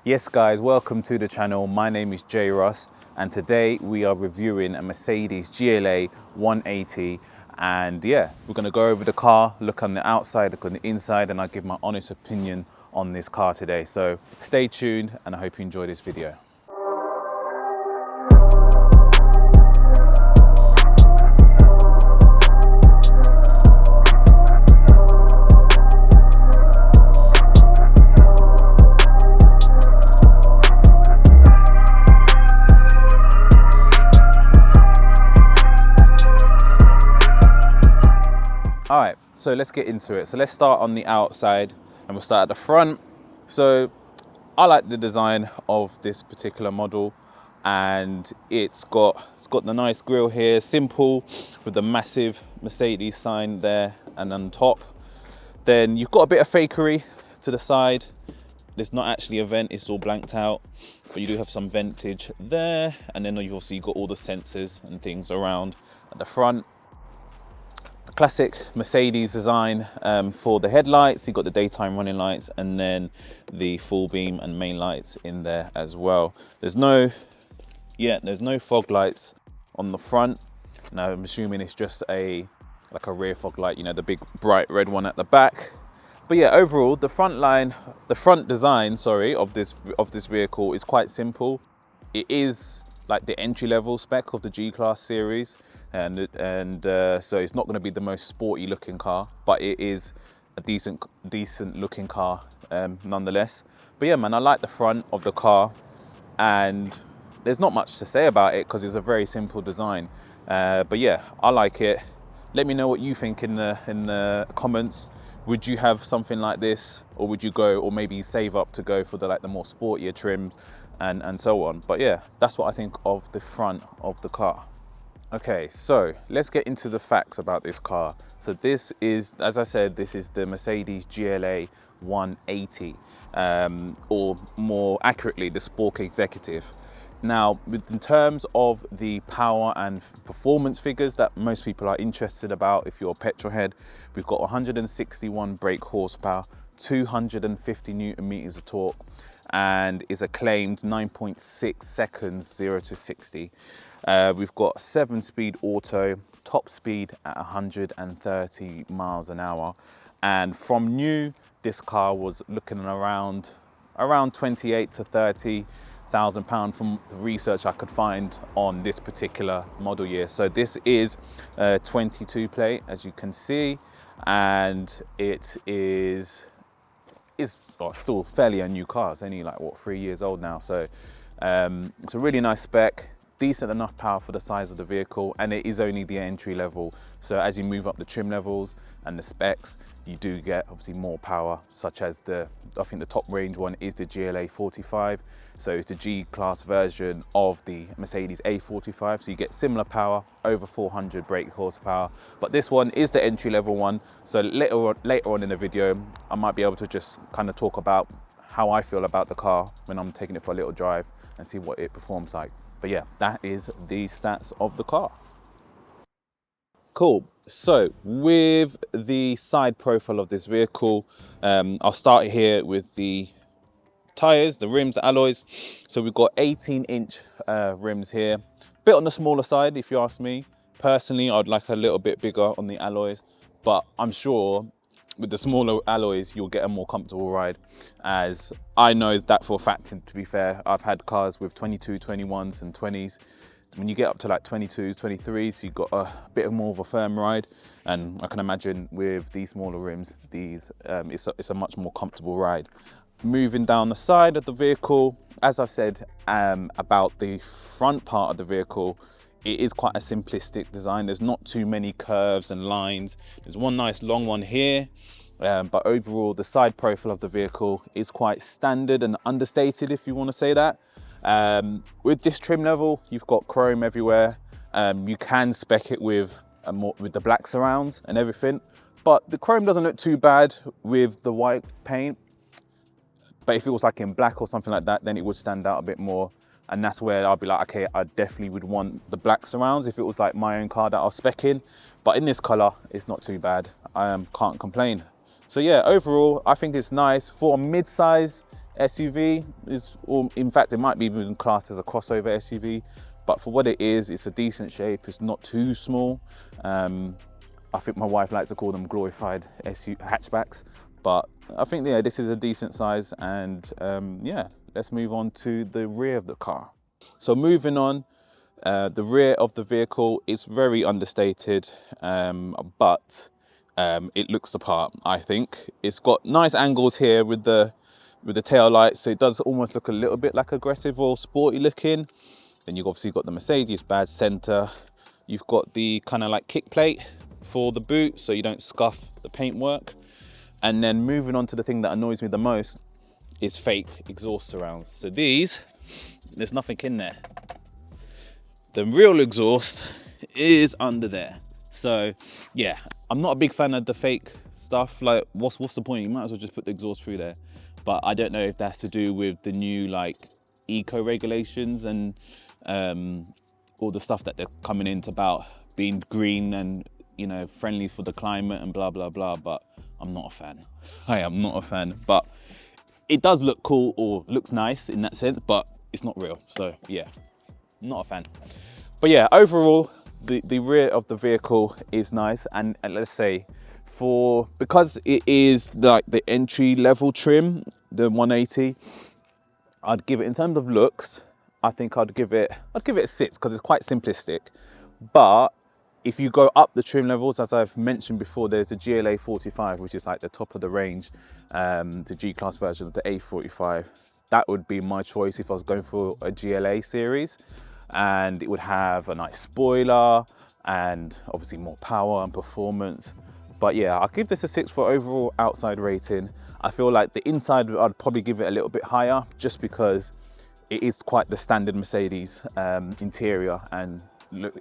Yes guys, welcome to the channel. My name is JayRuss and today we are reviewing a Mercedes GLA180, and yeah, we're going to go over the car, look on the outside, look on the inside, and I'll give my honest opinion on this car today. So stay tuned and I hope you enjoy this video. All right, so let's get into it. So let's start on the outside and we'll start at the front. So I like the design of this particular model, and it's got the nice grille here, simple with the massive Mercedes sign there and on top. Then you've got a bit of fakery to the side. There's not actually a vent, it's all blanked out, but you do have some ventage there. And then you've obviously got all the sensors and things around at the front. Classic Mercedes design for the headlights. You've got the daytime running lights and then the full beam and main lights in there as well. There's no fog lights on the front. Now I'm assuming it's just like a rear fog light, you know, the big bright red one at the back. But yeah, overall the front design, of this vehicle is quite simple. It is like the entry-level spec of the G-Class series, and so it's not going to be the most sporty looking car, but it is a decent looking car nonetheless. But yeah, man, I like the front of the car, and there's not much to say about it because it's a very simple design. But yeah, I like it. Let me know what you think in the comments. Would you have something like this, or would you go, or maybe save up to go for the more sportier trims and so on? But yeah, that's what I think of the front of the car. Okay, so let's get into the facts about this car. So this is, as I said, this is the Mercedes GLA180, or more accurately, the Sport Executive. Now, in terms of the power and performance figures that most people are interested about, if you're a petrol head, we've got 161 brake horsepower, 250 Newton meters of torque, and is a claimed 9.6 seconds 0 to 60. We've got 7-speed auto, top speed at 130 miles an hour. And from new, this car was looking around 28 to 30,000 pounds from the research I could find on this particular model year. So this is a 22 plate, as you can see, and it is still fairly a new car. It's only 3 years old now. So it's a really nice spec, decent enough power for the size of the vehicle, and it is only the entry level. So as you move up the trim levels and the specs, you do get obviously more power, such as I think the top range one is the GLA45. So it's the G-Class version of the Mercedes A45. So you get similar power, over 400 brake horsepower. But this one is the entry level one. So later on in the video, I might be able to just kind of talk about how I feel about the car when I'm taking it for a little drive and see what it performs like. But yeah, that is the stats of the car. Cool. So with the side profile of this vehicle, I'll start here with the tires, the rims, the alloys. So we've got 18-inch rims here. Bit on the smaller side, if you ask me. Personally, I'd like a little bit bigger on the alloys, but I'm sure with the smaller alloys, you'll get a more comfortable ride, as I know that for a fact. To be fair, I've had cars with 22, 21s and 20s. When you get up to 22s, 23s, you've got a bit more of a firm ride. And I can imagine with these smaller rims, it's a much more comfortable ride. Moving down the side of the vehicle, as I've said about the front part of the vehicle, it is quite a simplistic design. There's not too many curves and lines. There's one nice long one here, but overall the side profile of the vehicle is quite standard and understated, if you want to say that. With this trim level, you've got chrome everywhere. You can spec it with the black surrounds and everything, but the chrome doesn't look too bad with the white paint. But if it was in black or something like that, then it would stand out a bit more. And that's where I'll be like, okay, I definitely would want the black surrounds if it was my own car that I was specking. But in this color, it's not too bad. I can't complain. So yeah, overall, I think it's nice for a mid-size SUV, or in fact, it might be even classed as a crossover SUV. But for what it is, it's a decent shape. It's not too small. I think my wife likes to call them glorified hatchbacks. But I think, yeah, this is a decent size. And yeah, let's move on to the rear of the car. So moving on, the rear of the vehicle is very understated, but it looks the part, I think. It's got nice angles here with the tail lights, so it does almost look a little bit like aggressive or sporty looking. Then you've obviously got the Mercedes badge center. You've got the kind of like kick plate for the boot, so you don't scuff the paintwork. And then moving on to the thing that annoys me the most is fake exhaust surrounds. So these, there's nothing in there. The real exhaust is under there. So yeah, I'm not a big fan of the fake stuff. Like, what's the point? You might as well just put the exhaust through there. But I don't know if that's to do with the new like eco regulations and all the stuff that they're coming into about being green and, you know, friendly for the climate and blah blah blah. But I'm not a fan. I am not a fan. But it does look cool, or looks nice in that sense, but it's not real. So yeah, not a fan. But yeah, overall, the rear of the vehicle is nice. And let's say, because it is like the entry level trim, the 180, I'd give it, in terms of looks, I think I'd give it a 6, because it's quite simplistic. But if you go up the trim levels, as I've mentioned before, there's the GLA45, which is like the top of the range, the G-Class version of the A45. That would be my choice if I was going for a GLA series. And it would have a nice spoiler and obviously more power and performance. But yeah, I'll give this a 6 for overall outside rating. I feel like the inside, I'd probably give it a little bit higher, just because it is quite the standard Mercedes interior, and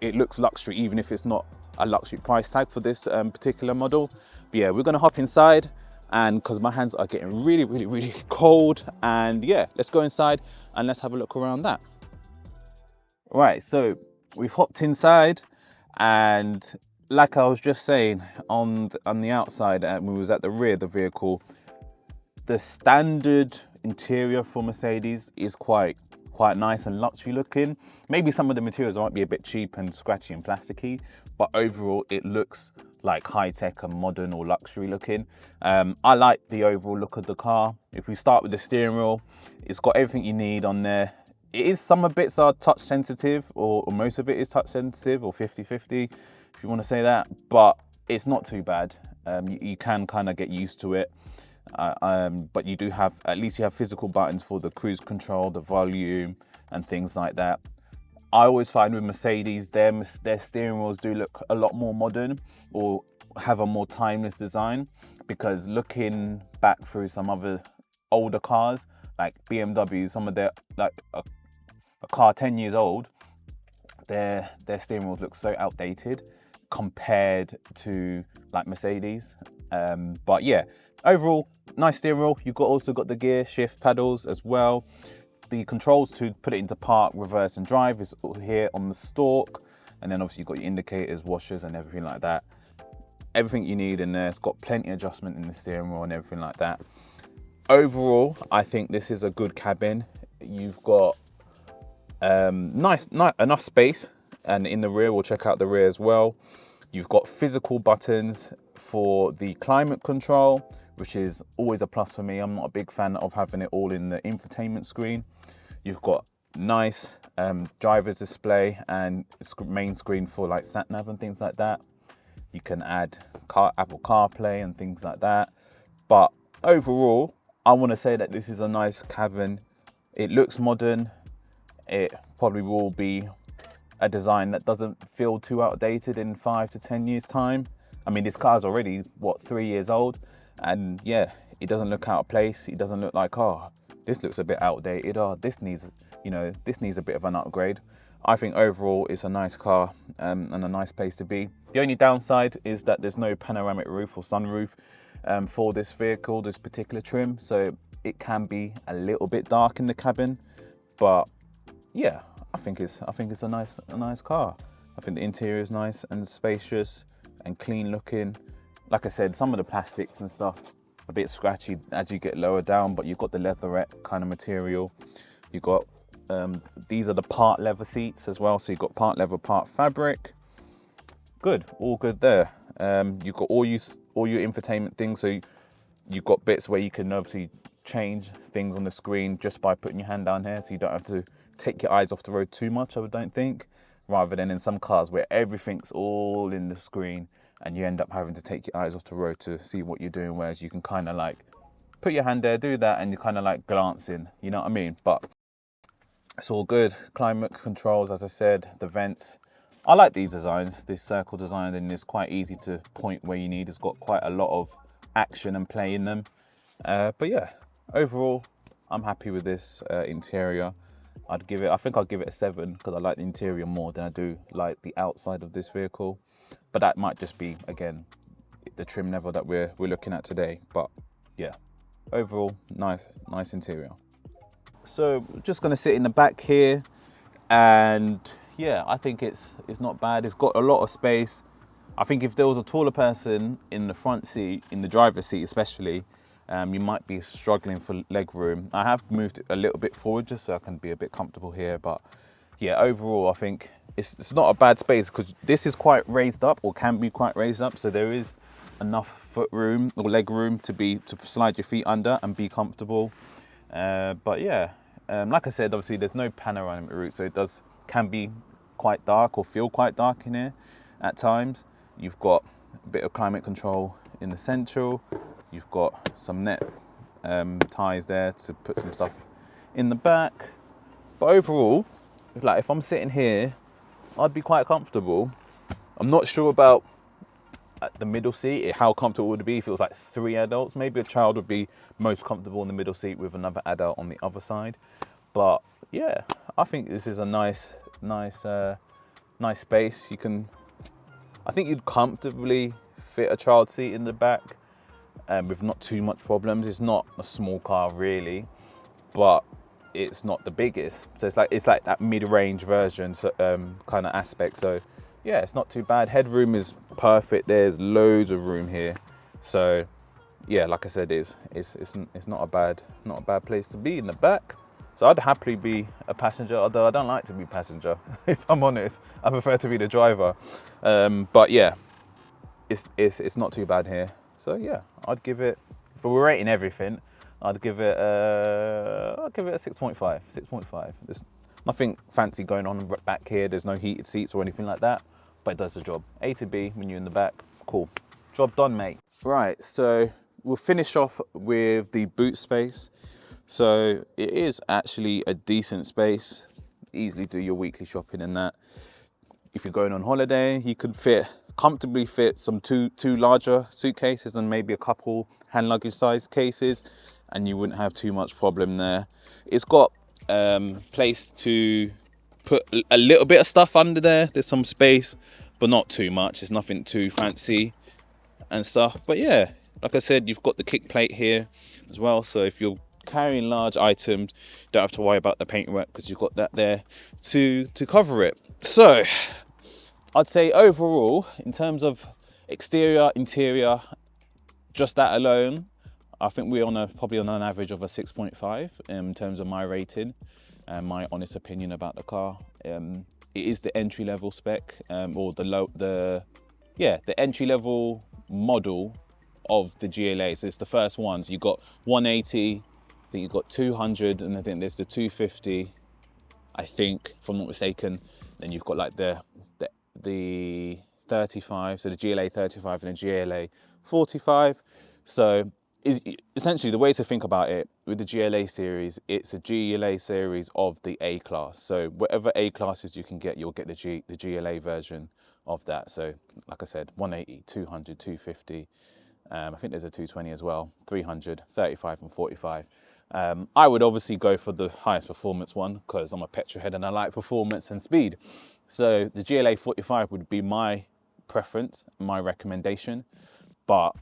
it looks luxury, even if it's not a luxury price tag for this particular model. But yeah, we're gonna hop inside, and because my hands are getting really, really, really cold. And yeah, let's go inside and let's have a look around that. Right, so we've hopped inside, and like I was just saying, on the outside, when we was at the rear of the vehicle, the standard interior for Mercedes is quite nice and luxury looking. Maybe some of the materials might be a bit cheap and scratchy and plasticky, but overall it looks like high tech and modern or luxury looking. I like the overall look of the car. If we start with the steering wheel, it's got everything you need on there. It is, some bits are touch sensitive, or most of it is touch sensitive, or 50-50 if you want to say that, but it's not too bad. You can kind of get used to it. But you do have, at least you have physical buttons for the cruise control, the volume and things like that. I always find with Mercedes, their steering wheels do look a lot more modern, or have a more timeless design, because looking back through some other older cars, like BMW, some of their, like a car 10 years old, their steering wheels look so outdated compared to like Mercedes. But yeah, overall, nice steering wheel. You've also got the gear shift pedals as well. The controls to put it into park, reverse and drive is here on the stalk. And then obviously you've got your indicators, washers and everything like that. Everything you need in there. It's got plenty of adjustment in the steering wheel and everything like that. Overall, I think this is a good cabin. You've got enough space, and in the rear, we'll check out the rear as well. You've got physical buttons for the climate control, which is always a plus for me. I'm not a big fan of having it all in the infotainment screen. You've got nice driver's display and main screen for like sat nav and things like that. You can add Apple CarPlay and things like that. But overall, I want to say that this is a nice cabin. It looks modern. It probably will be a design that doesn't feel too outdated in 5 to 10 years time. I mean, this car's already, what, 3 years old? And yeah, it doesn't look out of place. It doesn't look like, oh, this looks a bit outdated. Oh, this needs, this needs a bit of an upgrade. I think overall it's a nice car and a nice place to be. The only downside is that there's no panoramic roof or sunroof for this vehicle, this particular trim. So it can be a little bit dark in the cabin, but yeah, I think it's a nice car. I think the interior is nice and spacious and clean looking. Like I said, some of the plastics and stuff a bit scratchy as you get lower down, but you've got the leatherette kind of material. You've got, these are the part leather seats as well. So you've got part leather, part fabric. Good, all good there. You've got all your infotainment things. So you've got bits where you can obviously change things on the screen just by putting your hand down here. So you don't have to take your eyes off the road too much, I don't think. Rather than in some cars where everything's all in the screen and you end up having to take your eyes off the road to see what you're doing. Whereas you can kind of like put your hand there, do that, and you kind of like glancing, you know what I mean? But it's all good. Climate controls, as I said, the vents. I like these designs, this circle design, and it's quite easy to point where you need. It's got quite a lot of action and play in them. But yeah, overall, I'm happy with this interior. I think I'd give it a 7 because I like the interior more than I do like the outside of this vehicle. But that might just be, again, the trim level that we're looking at today. But yeah, overall, nice interior. So just gonna sit in the back here, and yeah, I think it's not bad. It's got a lot of space. I think if there was a taller person in the front seat, in the driver's seat especially, you might be struggling for leg room. I have moved it a little bit forward just so I can be a bit comfortable here. But yeah, overall, I think it's not a bad space because this is quite raised up, or can be quite raised up. So there is enough foot room or leg room to slide your feet under and be comfortable. But yeah, like I said, obviously there's no panoramic roof, so it can be quite dark or feel quite dark in here at times. You've got a bit of climate control in the central. You've got some net ties there to put some stuff in the back. But overall, like if I'm sitting here, I'd be quite comfortable. I'm not sure about at the middle seat, how comfortable it would be if it was like 3 adults. Maybe a child would be most comfortable in the middle seat with another adult on the other side. But yeah, I think this is a nice space. I think you'd comfortably fit a child seat in the back with not too much problems. It's not a small car really, but it's not the biggest. So it's like that mid-range version kind of aspect. So yeah, it's not too bad. Headroom is perfect. There's loads of room here. So yeah, like I said, it's not a bad place to be in the back. So I'd happily be a passenger, although I don't like to be passenger, if I'm honest. I prefer to be the driver. But yeah, it's not too bad here. So yeah, I'd give it, if we're rating everything, I'd give it a 6.5. 6.5. There's nothing fancy going on back here. There's no heated seats or anything like that, but it does the job. A to B when you're in the back, cool. Job done, mate. Right, so we'll finish off with the boot space. So it is actually a decent space. Easily do your weekly shopping in that. If you're going on holiday, you could comfortably fit some two larger suitcases and maybe a couple hand luggage size cases, and you wouldn't have too much problem there. It's got place to put a little bit of stuff under there. There's some space, but not too much. It's nothing too fancy and stuff. But yeah, like I said, you've got the kick plate here as well. So if you're carrying large items, you don't have to worry about the paintwork because you've got that there to cover it. So I'd say overall, in terms of exterior, interior, just that alone, I think we're probably on an average of a 6.5 in terms of my rating and my honest opinion about the car. It is the entry level spec, or the entry level model of the GLA. So it's the first one. So you've got 180, I think you've got 200, and I think there's the 250, I think, if I'm not mistaken. Then you've got like the 35, so the GLA 35 and the GLA 45. So essentially the way to think about it with the GLA series, it's a GLA series of the A class. So whatever A classes you can get, you'll get the GLA version of that. So like I said, 180, 200, 250. I think there's a 220 as well, 300, 35 and 45. I would obviously go for the highest performance one because I'm a petrol head and I like performance and speed. So the GLA 45 would be my preference, my recommendation. But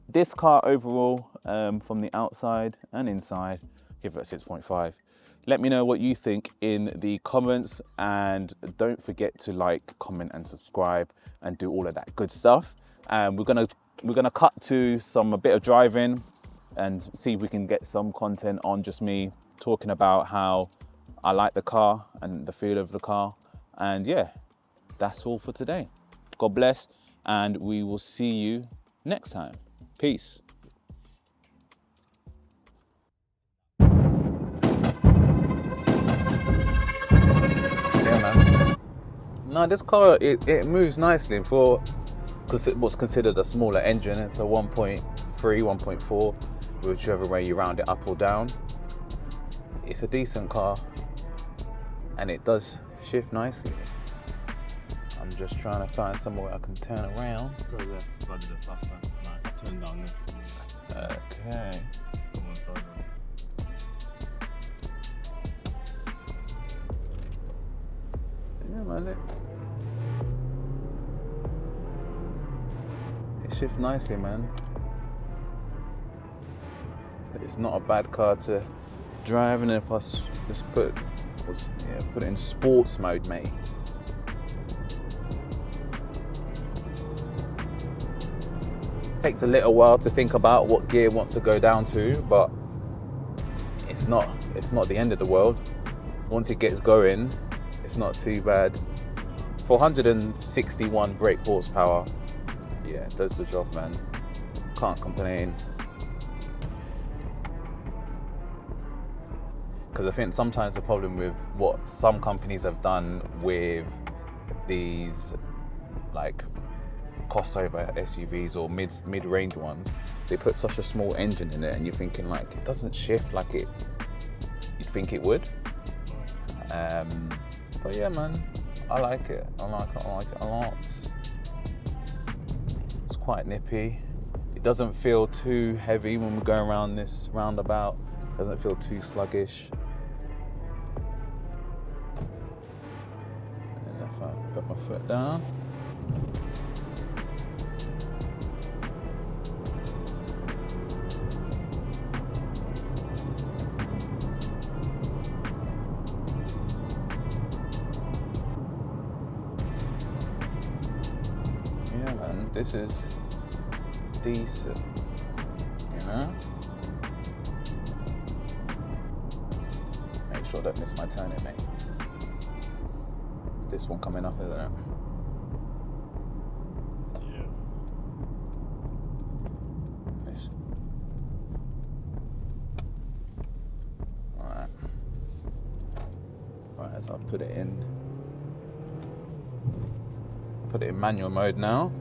this car overall, from the outside and inside, give it a 6.5. Let me know what you think in the comments, and don't forget to like, comment and subscribe and do all of that good stuff. We're gonna cut to a bit of driving. and see if we can get some content on just me talking about how I like the car and the feel of the car. And yeah, that's all for today. God bless, and we will see you next time. Peace. Yeah, man. No, this car, it moves nicely for what's considered a smaller engine. It's a 1.3, 1.4, whichever way you round it, up or down. It's a decent car, and it does shift nicely. I'm just trying to find somewhere I can turn around. Go left, because I did this last time. Like, turn down there. Okay. Someone's driving. Yeah, man. It shifts nicely, man. It's not a bad car to drive, and if I just put it in sports mode, mate. Takes a little while to think about what gear wants to go down to, but it's not the end of the world. Once it gets going, it's not too bad. 461 brake horsepower, yeah, it does the job, man. Can't complain. Because I think sometimes the problem with what some companies have done with these like crossover SUVs or mid-range ones, they put such a small engine in it, and you're thinking like it doesn't shift like you'd think it would. But yeah, man, I like it. I like it a lot. It's quite nippy. It doesn't feel too heavy when we're going around this roundabout. It doesn't feel too sluggish. And if I put my foot down. Yeah, man, this is decent, you know? Make sure I don't miss my turning, mate. Is this one coming up, isn't it? Yeah. Yes. Alright. Right, so I'll put it in manual mode now.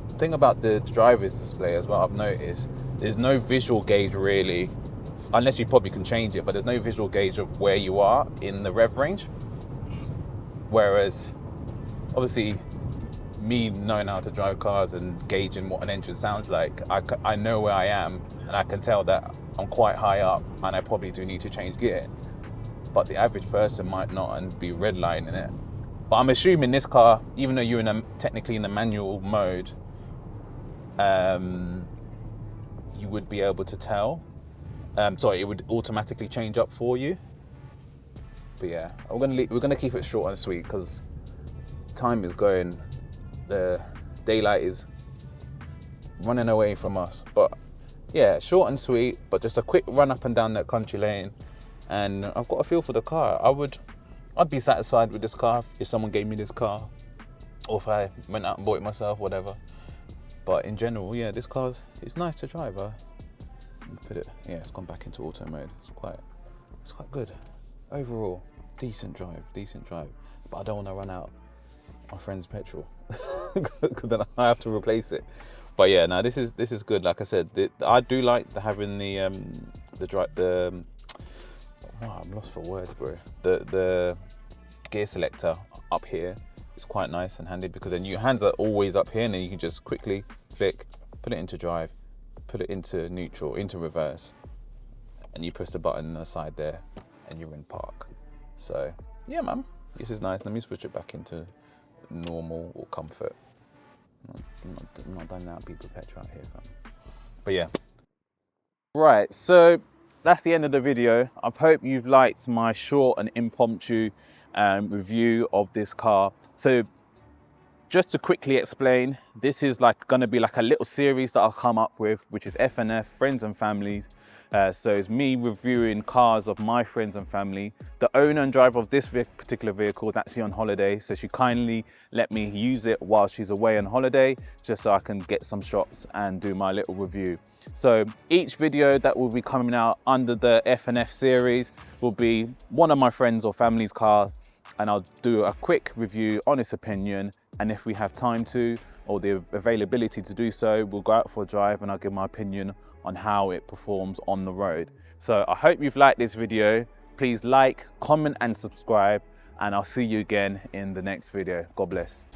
The thing about the driver's display as well, I've noticed, there's no visual gauge really, unless you probably can change it, but there's no visual gauge of where you are in the rev range. Whereas, obviously, me knowing how to drive cars and gauging what an engine sounds like, I know where I am, and I can tell that I'm quite high up, and I probably do need to change gear. But the average person might not and be redlining it. But I'm assuming this car, even though you're technically in a manual mode, you would be able to tell. Sorry, it would automatically change up for you. But yeah, we're gonna keep it short and sweet because time is going. The daylight is running away from us. But yeah, short and sweet, but just a quick run up and down that country lane. And I've got a feel for the car. I'd be satisfied with this car if someone gave me this car, or if I went out and bought it myself, whatever. But in general, yeah, this car's, it's nice to drive. It's gone back into auto mode. It's quite good. Overall, decent drive. But I don't want to run out my friend's petrol, because then I have to replace it. But yeah, no, this is good. Like I said, I do like having I'm lost for words, bro. The gear selector up here is quite nice and handy, because then your hands are always up here, and then you can just quickly flick, put it into drive, put it into neutral, into reverse, and you press the button on the side there, and you're in park. So yeah, man, this is nice. Let me switch it back into normal or comfort. I'm not done that people petrol out here, fam. But yeah. Right, so that's the end of the video. I hope you've liked my short and impromptu review of this car. So just to quickly explain, this is gonna be like a little series that I'll come up with, which is F&F, friends and families. So it's me reviewing cars of my friends and family. The owner and driver of this particular vehicle is actually on holiday, so she kindly let me use it while she's away on holiday, just so I can get some shots and do my little review. So each video that will be coming out under the F&F series will be one of my friends or family's cars, and I'll do a quick review, honest opinion, and if we have time to, or the availability to do so, we'll go out for a drive and I'll give my opinion on how it performs on the road. So I hope you've liked this video. Please like, comment and subscribe, and I'll see you again in the next video. God bless.